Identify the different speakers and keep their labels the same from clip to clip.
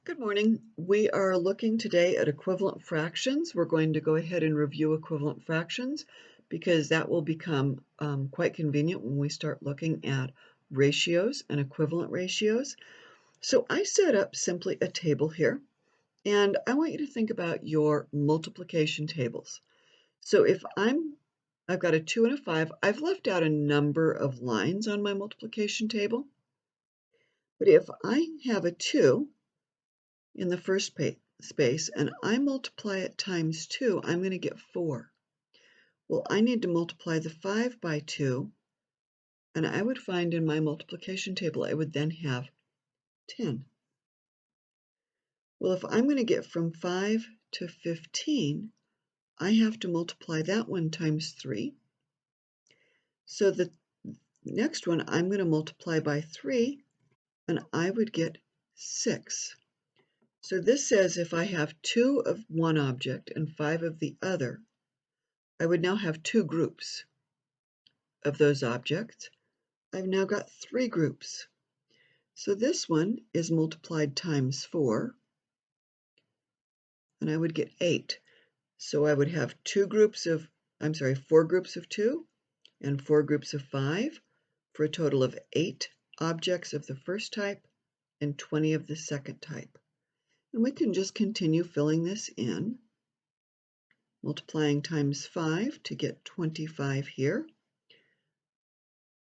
Speaker 1: Good morning. We are looking today at equivalent fractions. We're going to go ahead and review equivalent fractions because that will become quite convenient when we start looking at ratios and equivalent ratios. So I set up simply a table here, and I want you to think about your multiplication tables. So if I've got a 2 and a 5, I've left out a number of lines on my multiplication table. But if I have a 2, in the first space, and I multiply it times 2, I'm going to get 4. Well, I need to multiply the 5 by 2, and I would find in my multiplication table I would then have 10. Well, if I'm going to get from 5 to 15, I have to multiply that one times 3. So the next one I'm going to multiply by 3, and I would get 6. So this says if I have 2 of one object and 5 of the other, I would now have 2 groups of those objects. I've now got 3 groups. So this one is multiplied times 4, and I would get 8. So I would have 4 groups of 2 and 4 groups of 5 for a total of 8 objects of the first type and 20 of the second type. And we can just continue filling this in, multiplying times 5 to get 25 here.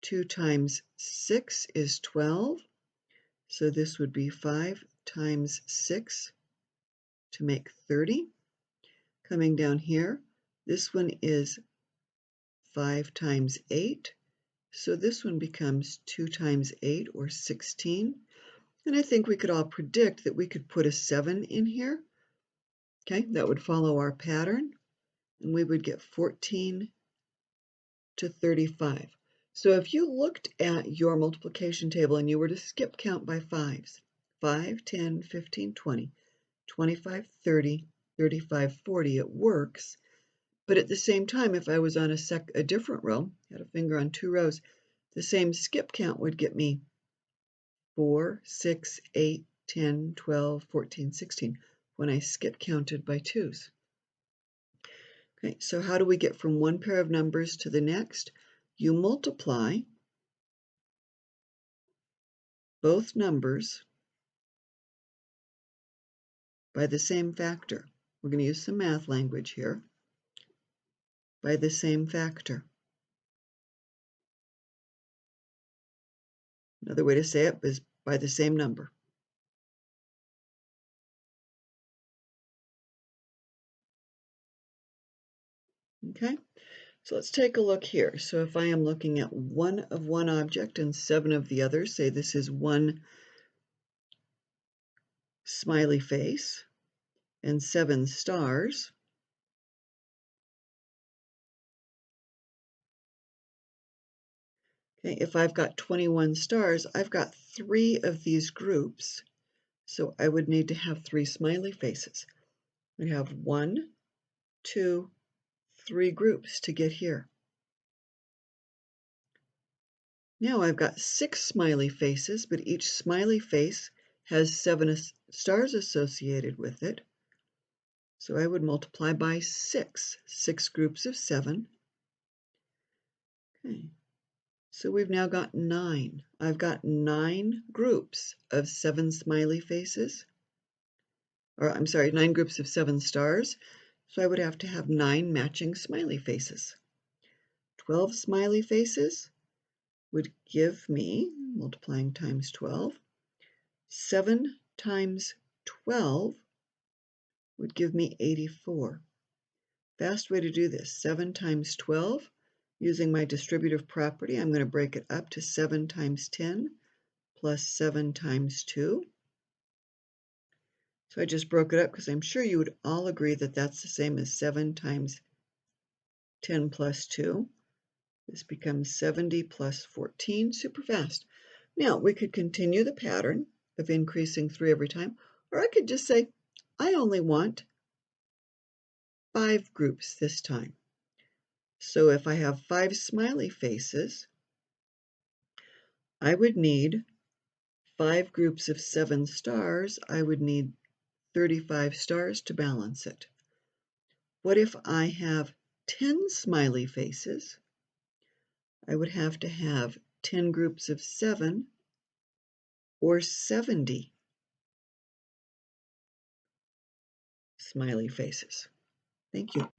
Speaker 1: 2 times 6 is 12, so this would be 5 times 6 to make 30. Coming down here, this one is 5 times 8, so this one becomes 2 times 8, or 16. And I think we could all predict that we could put a 7 in here. Okay, that would follow our pattern, and we would get 14 to 35. So if you looked at your multiplication table and you were to skip count by 5s, 5, 10, 15, 20, 25, 30, 35, 40, it works. But at the same time, if I was on a different row, had a finger on 2 rows, the same skip count would get me 4, 6, 8, 10, 12, 14, 16 when I skip counted by 2s. Okay, so how do we get from one pair of numbers to the next? You multiply both numbers by the same factor. We're going to use some math language here. By the same factor. Another way to say it is by the same number. Okay, so let's take a look here. So if I am looking at 1 of one object and 7 of the other, say this is 1 smiley face and 7 stars. Okay, if I've got 21 stars, I've got 3 of these groups, so I would need to have 3 smiley faces. We have 1, 2, 3 groups to get here. Now I've got 6 smiley faces, but each smiley face has 7 stars associated with it. So I would multiply by 6 groups of 7. Okay, so we've now got 9. I've got 9 groups of 7 smiley faces, or I'm sorry, 9 groups of 7 stars. So I would have to have 9 matching smiley faces. 12 smiley faces would give me, multiplying times 12, 7 times 12 would give me 84. Fast way to do this, 7 times 12, using my distributive property, I'm going to break it up to 7 times 10 plus 7 times 2. So I just broke it up because I'm sure you would all agree that that's the same as 7 times 10 plus 2. This becomes 70 plus 14, super fast. Now, we could continue the pattern of increasing 3 every time, or I could just say, I only want 5 groups this time. So if I have 5 smiley faces, I would need 5 groups of 7 stars, I would need 35 stars to balance it. What if I have 10 smiley faces? I would have to have 10 groups of 7 or 70 smiley faces. Thank you.